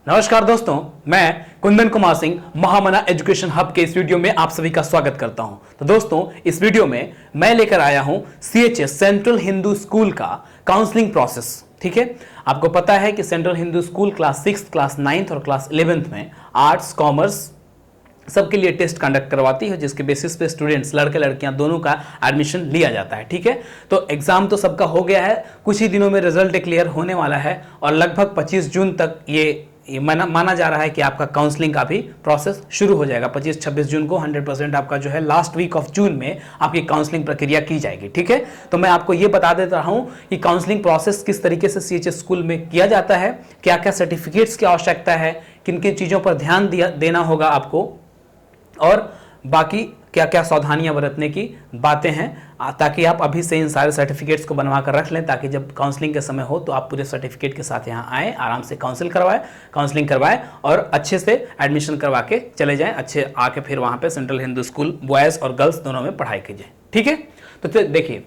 नमस्कार दोस्तों, मैं कुंदन कुमार सिंह महामना एजुकेशन हब के इस वीडियो में आप सभी का स्वागत करता हूं। तो दोस्तों, इस वीडियो में मैं लेकर आया हूं CHS सेंट्रल हिंदू स्कूल का काउंसलिंग प्रोसेस। ठीक है, आपको पता है कि central Hindu school class 6, class 9 और क्लास 11 में आर्ट्स कॉमर्स सबके लिए टेस्ट कंडक्ट करवाती है, जिसके बेसिस पे स्टूडेंट्स लड़के लड़कियां दोनों का एडमिशन लिया जाता है। ठीक है, तो एग्जाम तो सबका हो गया है, कुछ ही दिनों में रिजल्ट डिक्लेयर होने वाला है और लगभग 25 जून तक ये माना जा रहा है कि आपका काउंसलिंग का भी प्रोसेस शुरू हो जाएगा। 25-26 जून को 100% आपका जो है लास्ट वीक ऑफ जून में आपकी काउंसलिंग प्रक्रिया की जाएगी। ठीक है, तो मैं आपको ये बता देता हूं कि काउंसलिंग प्रोसेस किस तरीके से CHS स्कूल में किया जाता है, क्या क्या सर्टिफिकेट्स की आवश्यकता है, किन किन चीज़ों पर ध्यान देना होगा आपको और बाकी क्या क्या सावधानियां बरतने की बातें हैं, ताकि आप अभी से इन सारे सर्टिफिकेट्स को बनवा कर रख लें, ताकि जब काउंसलिंग के समय हो तो आप पूरे सर्टिफिकेट के साथ यहाँ आएँ, आराम से काउंसलिंग करवाएं और अच्छे से एडमिशन करवा के चले जाएं। अच्छे आके फिर वहाँ पे सेंट्रल हिंदू स्कूल बॉयज़ और गर्ल्स दोनों में पढ़ाई कीजिए। ठीक है, तो देखिए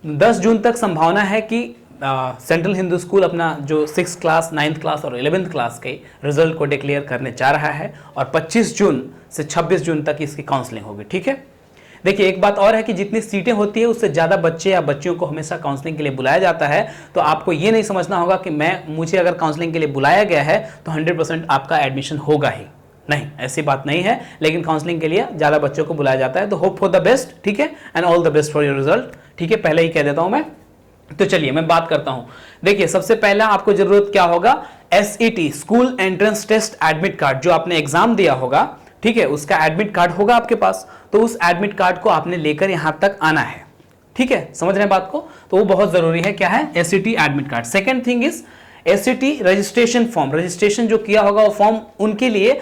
10 जून तक संभावना है कि सेंट्रल हिंदू स्कूल अपना जो 6th क्लास, 9th क्लास और 11th क्लास के रिजल्ट को डिक्लेयर करने जा रहा है और 25 जून से 26 जून तक इसकी काउंसलिंग होगी। ठीक है, देखिए एक बात और है कि जितनी सीटें होती है उससे ज़्यादा बच्चे या बच्चियों को हमेशा काउंसलिंग के लिए बुलाया जाता है। तो आपको ये नहीं समझना होगा कि मुझे अगर काउंसलिंग के लिए बुलाया गया है तो 100% आपका एडमिशन होगा ही, नहीं, ऐसी बात नहीं है। लेकिन काउंसलिंग के लिए ज़्यादा बच्चों को बुलाया जाता है। तो होप फॉर द बेस्ट। ठीक है, and all the best for your result. ठीक है, पहले ही कह देता हूं मैं। तो चलिए मैं बात करता हूं। देखिए सबसे पहला आपको जरूरत क्या होगा, SET school entrance test admit card, जो आपने एग्जाम दिया होगा, ठीक है, उसका एडमिट कार्ड होगा आपके पास। तो उस एडमिट कार्ड को आपने लेकर यहां तक आना है। ठीक है, समझ रहे हैं बात को? तो वो बहुत जरूरी है। क्या है? SET admit card. Second thing is SET registration form. Registration जो किया होगा वो फॉर्म, उनके लिए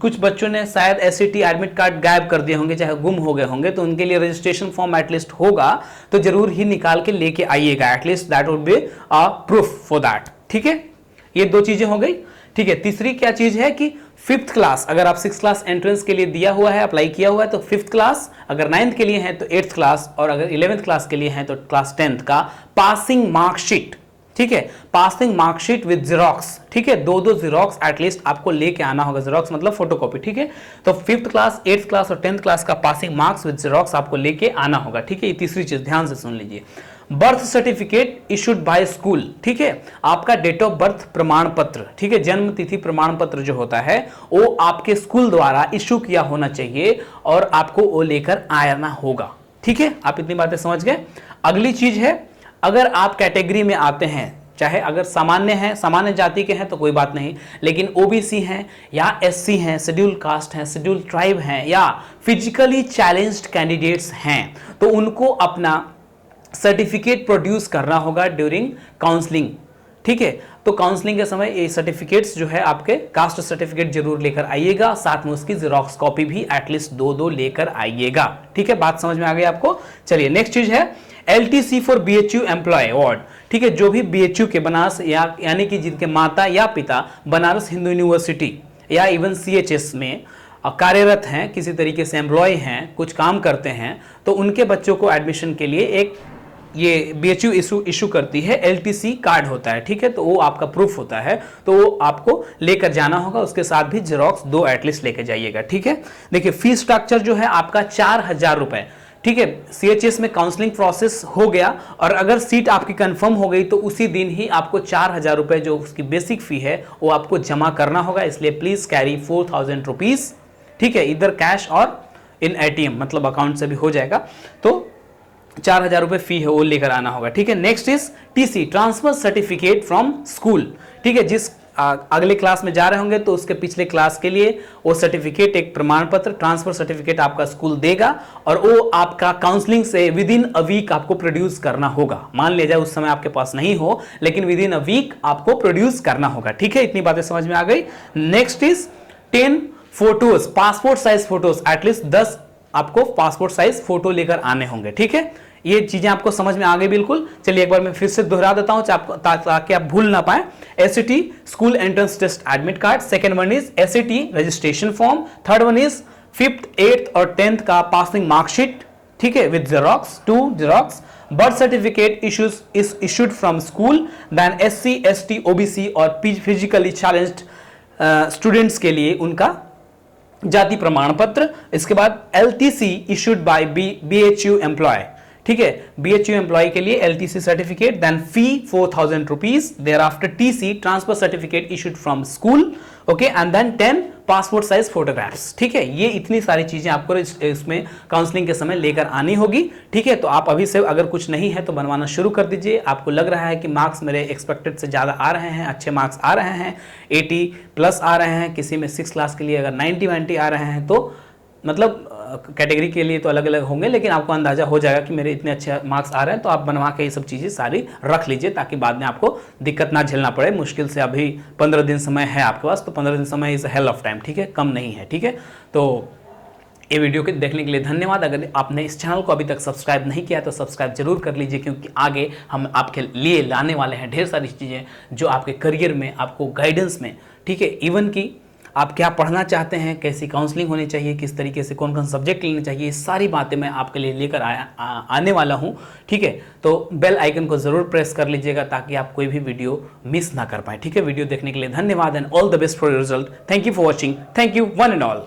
कुछ बच्चों ने शायद SET एडमिट कार्ड गायब कर दिए होंगे, चाहे गुम हो गए होंगे, तो उनके लिए रजिस्ट्रेशन फॉर्म एटलीस्ट होगा, तो जरूर ही निकाल के लेके आइएगा। At least that would be a proof for that. ठीक है, ये दो चीजें हो गई। ठीक है, तीसरी क्या चीज है कि 5th क्लास, अगर आप 6th क्लास एंट्रेंस के लिए दिया हुआ है, अप्लाई किया हुआ है, तो 5th क्लास, अगर 9th के लिए है तो 8th क्लास, और अगर 11th क्लास के लिए है तो क्लास 10th का पासिंग मार्कशीट। ठीक है, पासिंग मार्कशीट विद जेरोक्स। ठीक है, दो जेरोक्स एटलीस्ट आपको लेके आना होगा। जेरोक्स मतलब फोटोकॉपी। ठीक है, तो 5th क्लास, 8th क्लास और 10th क्लास का पासिंग मार्क्स विद जेरोक्स आपको लेके आना होगा। ठीक है, ये तीसरी चीज ध्यान से सुन लीजिए। Birth certificate issued by school. ठीक है, आपका डेट ऑफ बर्थ प्रमाण पत्र, ठीक है, जन्म तिथि प्रमाण पत्र जो होता है वो आपके स्कूल द्वारा इशू किया होना चाहिए और आपको वो लेकर आना होगा। ठीक है, आप इतनी बातें समझ गए। अगली चीज है, अगर आप कैटेगरी में आते हैं, चाहे अगर सामान्य हैं, सामान्य जाति के हैं तो कोई बात नहीं, लेकिन OBC हैं या SC हैं, शेड्यूल कास्ट हैं, शेड्यूल ट्राइब हैं, या फिजिकली चैलेंज्ड कैंडिडेट्स हैं, तो उनको अपना सर्टिफिकेट प्रोड्यूस करना होगा ड्यूरिंग काउंसलिंग। ठीक है, तो काउंसलिंग के समय ये सर्टिफिकेट्स जो है आपके कास्ट सर्टिफिकेट जरूर लेकर आइएगा, साथ में उसकी जेरोक्स कॉपी भी एटलीस्ट दो लेकर आइएगा। ठीक है, बात समझ में आ गई आपको? चलिए नेक्स्ट चीज है LTC for BHU employ award. ठीक है, जो भी BHU के बनारस यानी कि जिनके माता या पिता बनारस हिंदू यूनिवर्सिटी या इवन CHS में कार्यरत हैं, किसी तरीके से एम्प्लॉय हैं, कुछ काम करते हैं, तो उनके बच्चों को एडमिशन के लिए एक ये BHU इशू करती है, LTC कार्ड होता है। ठीक है, तो वो आपका प्रूफ होता है, तो वो आपको लेकर जाना होगा, उसके साथ भी जेरोक्स 2 एटलीस्ट लेकर जाइएगा। ठीक है, देखिए फीस स्ट्रक्चर जो है आपका 4000 रुपए। ठीक है, CHS में काउंसलिंग प्रोसेस हो गया और अगर सीट आपकी कंफर्म हो गई तो उसी दिन ही आपको 4000 रुपए जो उसकी बेसिक फी है वो आपको जमा करना होगा। इसलिए प्लीज कैरी 4000 रुपीज। ठीक है, इधर कैश और इन ATM मतलब अकाउंट से भी हो जाएगा, तो 4000 रुपए फी है वो लेकर आना होगा। ठीक है, next is TC transfer certificate from school. ठीक है, जिस अगले क्लास में जा रहे होंगे तो उसके पिछले क्लास के लिए वो सर्टिफिकेट, एक प्रमाण पत्र, ट्रांसफर सर्टिफिकेट आपका स्कूल देगा और वो आपका काउंसलिंग से विद इन अ वीक आपको प्रोड्यूस करना होगा। मान लिया जाए उस समय आपके पास नहीं हो, लेकिन विद इन अ वीक आपको प्रोड्यूस करना होगा। ठीक है, इतनी बातें समझ में आ गई। Next is 10 photos, passport size photos, at least 10 आपको पासपोर्ट साइज फोटो लेकर आने होंगे। ठीक है, ये चीजें आपको समझ में आ गई बिल्कुल। चलिए एक बार मैं फिर से दोहरा देता हूं ताकि आप भूल ना पाए। SET school entrance test admit card, second one is SET registration form, third one is 5th, 8th और 10th का पासिंग मार्कशीट। ठीक है, with xerox, 2 xerox. Birth certificate is issued from school, then SC, ST, OBC और physically challenged students के लिए उनका जाति प्रमाण पत्र, इसके बाद LTC issued by BHU employ, ठीक है, BHU एम्प्लॉय के लिए LTC certificate, then fee 4000 rupees, there after TC transfer certificate issued from school, okay, and then 10 passport size photographs, ठीक है। ये इतनी सारी चीजें आपको इसमें काउंसलिंग के समय लेकर आनी होगी, ठीक है। तो आप अभी से अगर कुछ नहीं है तो बनवाना शुरू कर दीजिए। आपको लग रहा है कि मार्क्स मेरे एक्सपेक्टेड से ज़्यादा आ रहे हैं, अच्छे मार्क्स आ रहे हैं, 80+ आ रहे हैं, किसी में 6 क्लास के लिए अगर 90 आ रहे हैं, तो मतलब कैटेगरी के लिए तो अलग अलग होंगे, लेकिन आपको अंदाजा हो जाएगा कि मेरे इतने अच्छे मार्क्स आ रहे हैं, तो आप बनवा के ये सब चीज़ें सारी रख लीजिए ताकि बाद में आपको दिक्कत ना झेलना पड़े। मुश्किल से अभी 15 दिन समय है आपके पास, तो 15 दिन समय इज़ हेल ऑफ टाइम, ठीक है, कम नहीं है, ठीक है। तो ये वीडियो के देखने के लिए धन्यवाद। अगर आपने इस चैनल को अभी तक सब्सक्राइब नहीं किया तो सब्सक्राइब जरूर कर लीजिए, क्योंकि आगे हम आपके लिए लाने वाले हैं ढेर सारी चीज़ें जो आपके करियर में, आपको गाइडेंस में, ठीक है, इवन कि आप क्या पढ़ना चाहते हैं, कैसी काउंसलिंग होनी चाहिए, किस तरीके से कौन कौन सब्जेक्ट लेने चाहिए, ये सारी बातें मैं आपके लिए लेकर आने वाला हूं, ठीक है। तो बेल आइकन को ज़रूर प्रेस कर लीजिएगा ताकि आप कोई भी वीडियो मिस ना कर पाए, ठीक है। वीडियो देखने के लिए धन्यवाद and all the best for your result. Thank you for watching, thank you one and all.